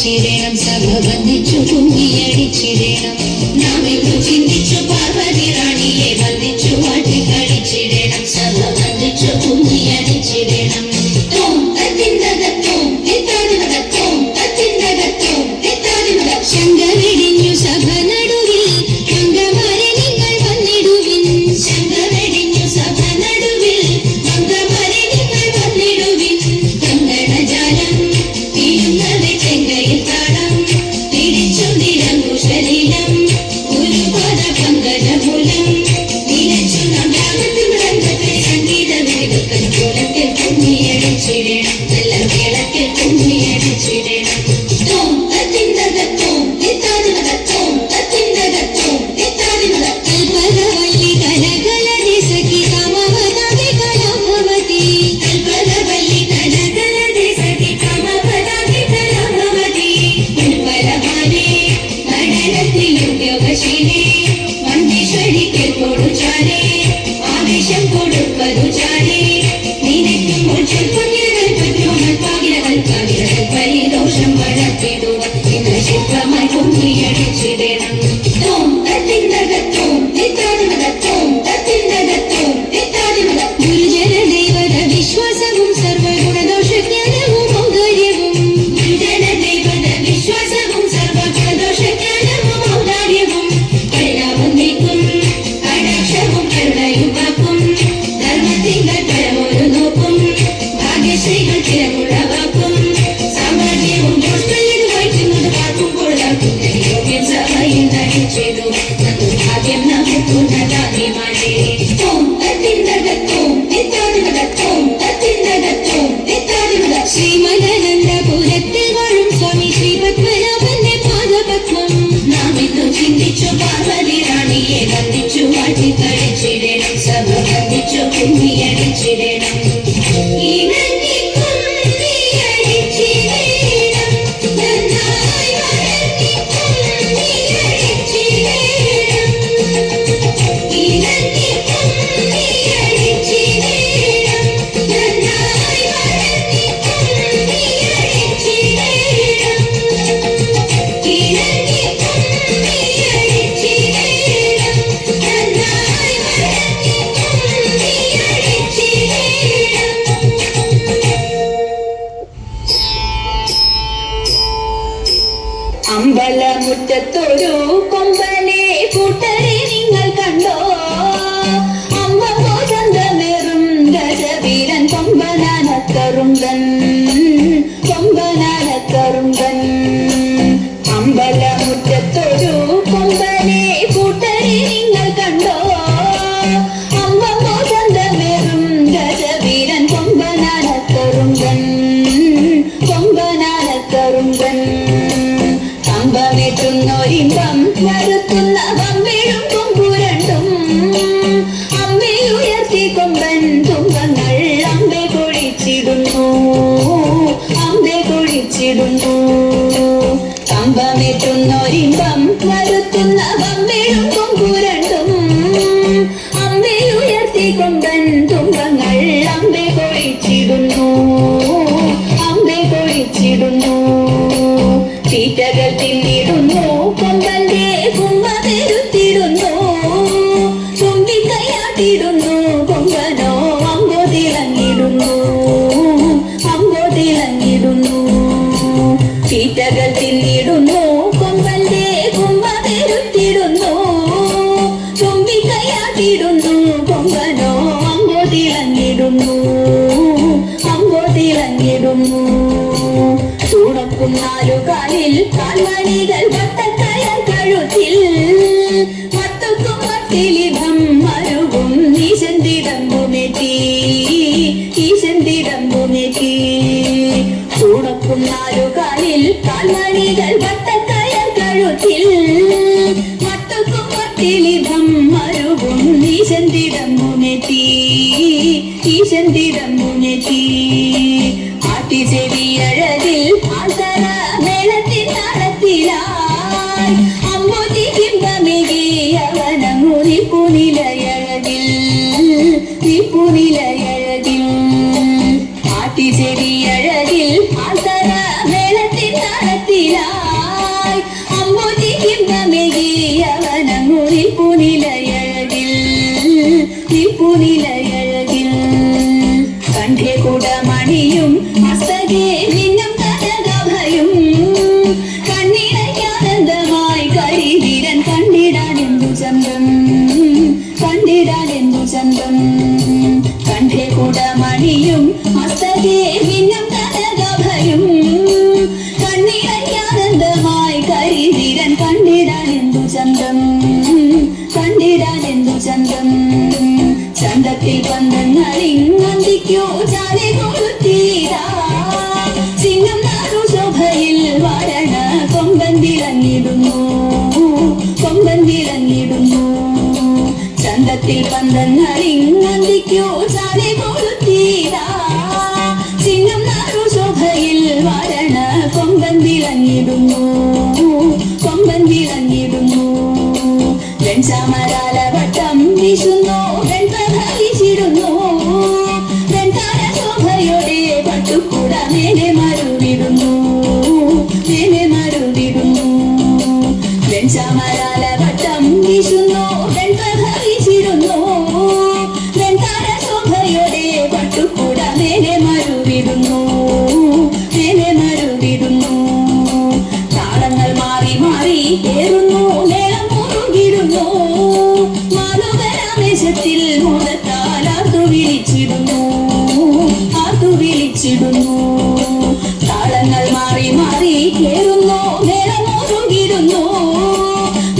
കളിച്ചിടണം, സഭ ബന്ധിച്ചു കുമ്മിയടിച്ചിടണം. നാം ഇന്നു ചിന്തിച്ചു പാർവതി റാണിയെ ബന്ധിച്ചു വാട്ടി കളിച്ചിടണം, സഭ ബന്ധിച്ചു കുമ്മിയടിച്ചിടണം. ശങ്കവിടിഞ്ഞു സഭ നടുവിൽ മംഗമാരെ നിങ്ങൾ വന്നിടുവിൻ. ശങ്കവിടിഞ്ഞു സഭ നടുവിൽ മംഗമാരെ നിങ്ങൾ വന്നിടുവിൻ. കങ്കണജാലം തീരുന്നത് ചെങ്കയിൽ താളം പിടിച്ചു നിരങ്കുശലീലം ഗുരുപാദ പങ്കജമൂലം നിലച്ചു നാം രാഗത്തിൽ മൃദംഗത്തിൽ സംഗീത വേഗത്തിൽ കോലത്തിൽ കുമ്മിയടിച്ചിടണം, നല്ല കേളത്തിൽ കുമ്മിയടിച്ചിടണം. ആവേശം കൊടുപ്പതു ചാരേ നിനക്കും മോക്ഷം പുണ്യകൾ പറ്റുമൽ പാകിരകൾ പാകിരകൾ പരിദോഷം വളർത്തിടുക ഇന്ന് ശില്പമായി കുമ്മിയടിച്ചിടണം. ഗുരുജന ദൈവത വിശ്വാസവും സർവഗുണദോഷജ്ഞാനവും ഔദാര്യവും. ഗുരുജന ദൈവത വിശ്വാസവും സർവഗുണദോഷജ്ഞാനവും ഔദാര്യവും. പരിണാമം നീക്കും കടാക്ഷവും കരുണയും വാക്കും ധർമ്മത്തിങ്കൾ പരമൊരു നോക്കും ഭാഗ്യശ്രീകൾ ചിരമുള്ള വാക്കും സാമ്രാജ്യവും ദോഷ്മല്യത് വഹിക്കുന്നത് വാക്കുമ്പോൾ യോഗ്യം സഭയിൽ നടിച്ചതു ഭാഗ്യം നമുക്കുന്നതാദ്യമാനേ. ശ്രീമദനന്ദപുരത്തിൽ വാഴും സ്വാമി ശ്രീ പത്മനാഭന്റെ പാദപത്മം. നാം ഇന്നു ചിന്തിച്ചു പാർവതി റാണിയെ ബന്ധിച്ചു വാട്ടി കളിച്ചിടണം, സഭ ബന്ധിച്ചു കുമ്മിയടിച്ചിടണം. അമ്പലമുറ്റത്തൊരു കൊമ്പനെ കൂട്ടരെ നിങ്ങൾ കണ്ടോ? അമ്പോ ചന്തമേറും ഗജവീരൻ കൊമ്പനാനക്കറുമ്പൻ, കൊമ്പനാനക്കറുമ്പൻ. അമ്പലമുറ്റത്തൊരു കൊമ്പനെ കൂട്ടരെ നിങ്ങൾ കണ്ടോ? അമ്പോ ചന്തമേറും ഗജവീരൻ കൊമ്പനാനക്കറുമ്പൻ, കൊമ്പനാനക്കറുമ്പൻ. കമ്പമെത്തുന്നൊരിമ്പം വരുത്തുന്ന വമ്പിഴും കൊമ്പുരണ്ടും അമ്പെ ഉയർത്തി കൊമ്പൻ തുമ്പങ്ങൾ അമ്പെ കൊഴിച്ചിടുന്നു, അമ്പെ കൊഴിച്ചിടുന്നു. കമ്പമെത്തുന്നൊരിമ്പം വരുത്തുന്ന വമ്പിഴും കൊമ്പുരണ്ടും അമ്പെ ഉയർത്തി കൊമ്പൻ തുമ്പങ്ങൾ അമ്പെ കൊഴിച്ചിടുന്നു, അമ്പെ കൊഴിച്ചിടുന്നു. തീറ്റകൾ തിന്നിടുന്നു കൊമ്പന്റെ കുമ്മ പെരുത്തിടുന്നു, തുമ്പിക്കൈയാട്ടിടുന്നു കൊമ്പനോ അമ്പോ തിളങ്ങിടുന്നു, അമ്പോ തിളങ്ങിടുന്നു. തീറ്റകൾ തിന്നിടുന്നു കൊമ്പന്റെ കുമ്മ പെരുത്തിടുന്നു, തുമ്പിക്കൈയാട്ടിടുന്നു കൊമ്പനോ അമ്പോ തിളങ്ങിടുന്നു, അമ്പോ തിളങ്ങിടുന്നു. തുണക്കും നാലുകാലിൽ കാൽമണികൾ വട്ടക്കയർ കഴുത്തിൽ മത്തുക്കും മട്ടിലിടം മരുവും ഈശന്തിടമ്പുമെത്തി, ഈശന്തിടമ്പുമെത്തി. തുണക്കും നാലുകാലിൽ കാൽമണികൾ വട്ടക്കയർ കഴുത്തിൽ മത്തുക്കും മട്ടിലിടം മരുവും ഈശന്തിടമ്പുമെത്തി, ഈശന്തിടമ്പുമെത്തി. ആട്ടിച്ചെവിയഴകിൽ ആൾത്തറ മേളത്തിൻ താളത്തിലായി അമ്മൂതി ബിംബമേകി അവനങ്ങു നിൽപ്പുനിലയഴകിൽ, നിൽപ്പുനിലയഴകിൽ. ആട്ടിച്ചെവിയഴകിൽ ആൾത്തറ മേളത്തിൻ താളത്തിലായി കുടമണിയും മസ്തകേ മിന്നും കനകഭയും കണ്ണിടയ്ക്കാനന്ദമായി കരിവീരൻ കണ്ടിടാനെന്തു ചന്തം കണ്ടിടാനെന്തു ചന്തം കണ്ഠേ കുടമണിയും മസ്തകേ മിന്നും കനകഭയും കണ്ണിടയ്ക്കാനന്ദമായി കരിവീരൻ കണ്ടിടാനെന്തു ചന്തം കണ്ടിടാനെന്തു ചന്തം ചന്തത്തിൽ പന്തങ്ങളിങ്ങന്തിക്കോ ചാലെ കൊളുത്തീരാ ചിങ്ങം നാടു ശോഭയിൽ വരണ കൊമ്പൻ വിളങ്ങിടുന്നു കൊമ്പൻ വിളങ്ങിടുന്നു ചന്തത്തിൽ പന്തങ്ങളിങ്ങന്തിക്കോ ചാലെ കൊളുത്തീരാ ചിങ്ങം നാടു ശോഭയിൽ വരണ കൊമ്പൻ വിളങ്ങിടുന്നു കൊമ്പൻ വിളങ്ങിടുന്നു വെൺചാമരാല വട്ടം വീശുന്നു വെൺപ്രഭ വീശിടുന്നു വെൺതാര ശോഭയോടെ പട്ടുകൂട മേലെ മരുവിടുന്നു മേലെ മരുവിടുന്നു വെൺചാമരാല വട്ടം വീശുന്നു വെൺപ്രഭ വീശിടുന്നു വെൺതാര ശോഭയോടെ പട്ടുകൂട മേലെ മരുവിടുന്നു മേലെ മരുവിടുന്നു താളങ്ങൾ മാറി മാറി ഏറുന്നു മേളം മുറുകിടുന്നു മാലോകരാമേശത്തിൽ മോദത്താൽ ആർത്തു വിളിച്ചിടുന്നു താളങ്ങൾ മാറി മാറി ഏറുന്നു മേളം മുറുകിടുന്നു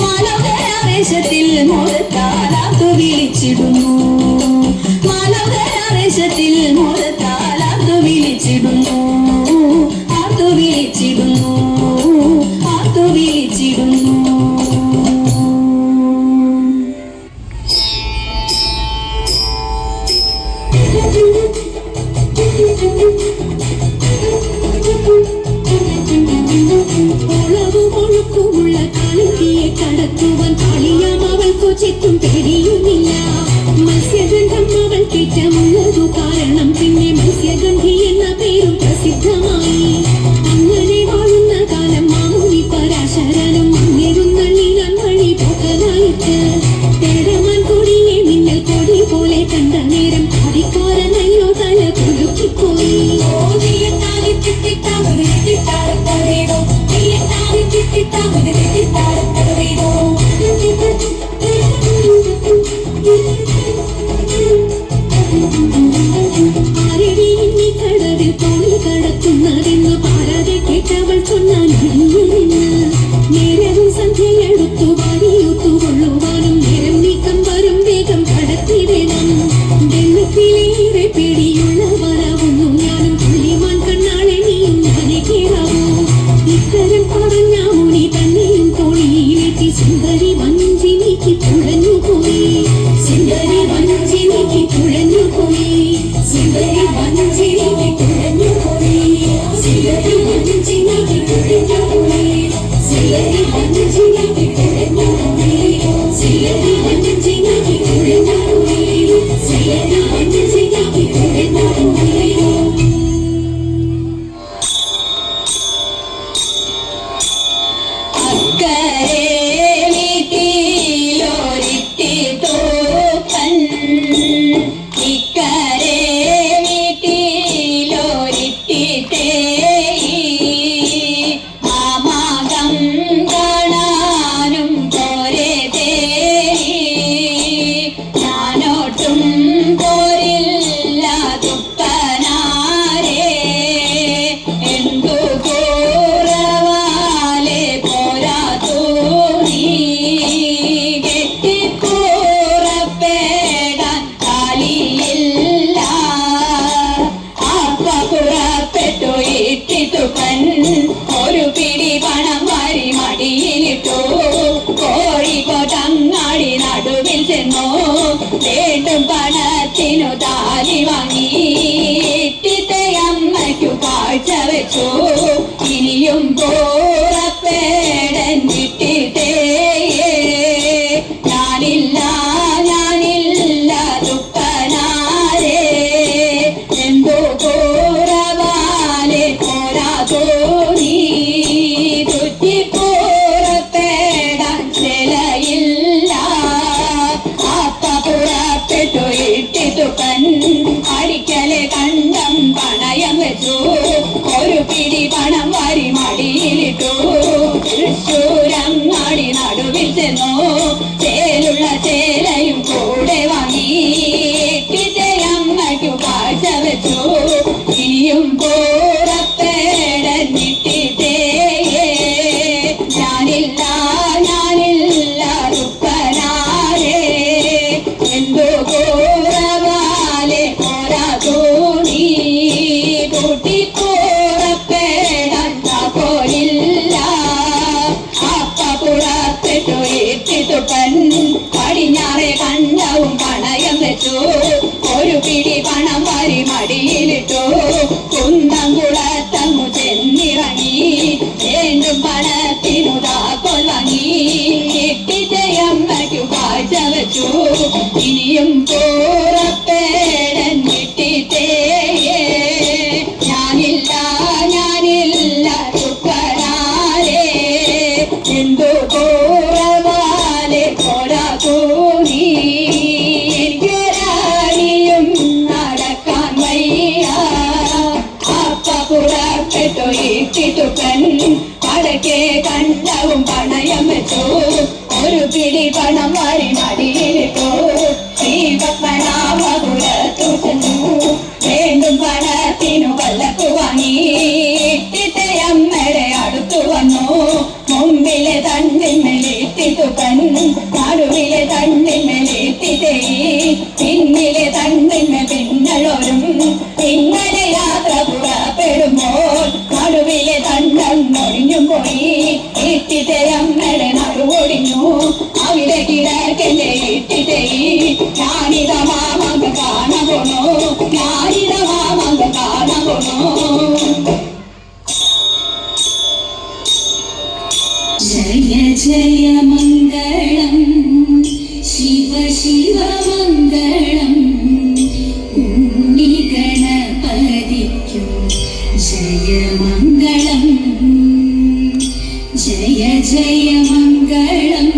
മാലോകരാമേശത്തിൽ മോദത്താൽ ആർത്തു വിളിച്ചിടുന്നു മാലോകരാമേശത്തിൽ മോദത്താൽ ആർത്തു വിളിച്ചിടുന്നു ആർത്തു വിളിച്ചിടുന്നു ആർത്തു വിളിച്ചിടുന്നു ഒഴുക്കുമുള്ള കാളിന്തിയെ കടത്തുവാൻ കാളിയാം അവൾക്കു ചുറ്റും പേടിയുമില്ല മത്സ്യഗന്ധം അവൾ കേറ്റമുള്ളതു കാരണം പിന്നെ മത്സ്യഗന്ധി എന്ന പേരും പ്രസിദ്ധമായി അങ്ങനെ വാഴുന്ന കാലം മാമുനി പരാശരനും അങ്ങേരുന്നള്ളിനാൻ വഴി പോകലായിട്ട് തേടമാൻ കൊടിയെ മിന്നൽ കൊടി പോലെ കണ്ട നേരം അടിക്കാരനയ്യോ തല കുലുക്കിപ്പോയി ആരടി ഇനി കടവിൽ തോണി കടത്തുന്നതെന്ന് പാരാതെ കേട്ടവൾ ചൊന്നാൻ നേരവും സന്ധ്യയെടുത്തു വാരിയൊത്തുകൊള്ളുവാനും നേരം നീക്കം വരും വേഗം കടത്തിടണം വെള്ളത്തിലേറെ പേടിയുള്ള വരവുന്നു ഞാനും പുള്ളിമാൻ കണ്ണാളെ നീയും ഞാനെ കേറാവൂ ഇത്തരം പറഞ്ഞ മുനി തന്നെയും തോണിയിലെത്തി സുന്ദരി വഞ്ചിനിക്ക് തുഴഞ്ഞുപോയി സുന്ദരി വഞ്ചിനിക്ക് തുഴഞ്ഞുപോയി സുന്ദരി വഞ്ചിനിക്ക് തുഴഞ്ഞുപോയി സുന്ദരി വഞ്ചിനിക്ക് തുഴഞ്ഞുപോയി സുന്ദരി വഞ്ചിനിക്ക് തുഴഞ്ഞുപോയി സുന്ദരി വഞ്ചിനിക്ക് തുഴഞ്ഞുപോയി സുന്ദരി വഞ്ചിനിക്ക് തുഴഞ്ഞുപോയി അക്കരെ വീട്ടിലൊരിത്തി തൂക്കൻ ഇക്കരെ വീട്ടിലൊരിത്തി തേയി ആമാകം കാണാനും പോരെ തേയി ഞാനോട്ടും പോരില്ല തുപ്പനാരേ എന്തു കൂറവാലെ പോരാ തൂണി കെട്ടിപ്പൂറപ്പെടാൻ കാലിയില്ല അപ്പ പുറപ്പെട്ടു ഇട്ടിത്തുപ്പൻ ഒരു പിടി പണം വാരി മടിയിലിട്ടു കോഴിക്കോട്ടങ്ങാടി നടുവിൽ ചെന്നു വീണ്ടും പണത്തിനു താലി വാങ്ങി ഇട്ടിത്തെ അമ്മയ്ക്കു കാഴ്ച വെച്ചു ഇനിയും പോറപ്പേടൻ ഇട്ടിട്ടേ ഞാനില്ല ഞാനില്ല തുപ്പനാരേ എന്തോ കൂറവാലെ പോരാ പോറപ്പേടഞ്ഞിട്ടിട്ടേ ഞാനില്ല റുപ്പനാരേ എന്തോ പോറവാലെ പോരാ തോണി കൂട്ടിപ്പോറപ്പേടണ്ട പോലില്ല അപ്പ പുറപ്പെട്ടു ഇട്ടിത്തുപ്പൻ പടിഞ്ഞാറെ കണ്ടവും പണയം വെച്ചു ഒരു പിടി പണം വാരി മടിയിലിട്ടു കുന്തം കുളത്തങ്ങു ചെന്നിറങ്ങി വീണ്ടും പണത്തിനു താക്കോൽ വാങ്ങി ഇട്ടിട്ടയമ്മയ്ക്കു കാഴ്ച വെച്ചു ഇനിയും പോറപ്പേടഞ്ഞിട്ടിട്ടേ ഞാനില്ല റുപ്പനാരേ എന്തോ പോറവാലെ പോരാ തോണി എനിക്കൊരാണിയും നടക്കാൻ വയ്യ അപ്പ പുറപ്പെട്ടു ഇട്ടിട്ടുപ്പൻ പടക്കെ കണ്ടവും പണയം വെച്ചു ഒരു പിടി പണം വാരി മടിയിലിട്ടു ശ്രീപത്മനാഭപുരത്തു ചെന്നു വീണ്ടും പണത്തിനു വല്ലക്കു വാങ്ങി ഇട്ടിട്ടയമ്മയുടെ അടുത്തു വന്നു മുമ്പിലെ തണ്ടിന്മേലിട്ടിത്തുപ്പൻ നടുവിലെ തണ്ടിന്മേലിട്ടിട്ടേ പിന്നിലെ തണ്ടിന്മേൽ പിന്നഴോരും ഇങ്ങനെ യാത്ര പുറപ്പെടുമ്പോൾ നടുവിലെ തണ്ടം ഒഴിഞ്ഞും പോയി ഇട്ടിട്ടയമ്മയുടെ നടുവൊടിഞ്ഞു അവിടെ കിടക്കല്ലേ ഇട്ടിട്ടേ ഞാനിത മാമങ്ക കാണ പോണോ ഞാനിത മാമങ്ക കാണ പോണോ ജയ ജയ മംഗളം ശിവ ശിവ മംഗളം ഉണ്ണി ഗണപതിക്കും ജയ മംഗളം ജയ ജയ മംഗളം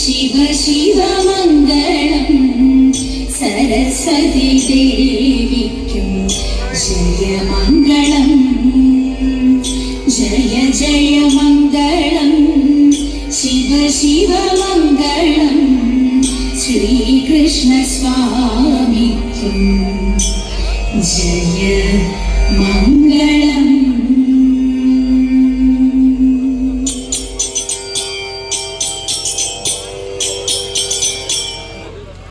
ശിവ ശിവ മംഗളം സരസ്വതി ദേവിക്കും ജയ മംഗളം ജയ ജയ മംഗളം ശിവ ശിവ മംഗളം ശ്രീകൃഷ്ണ സ്വാമിക്കും ജയ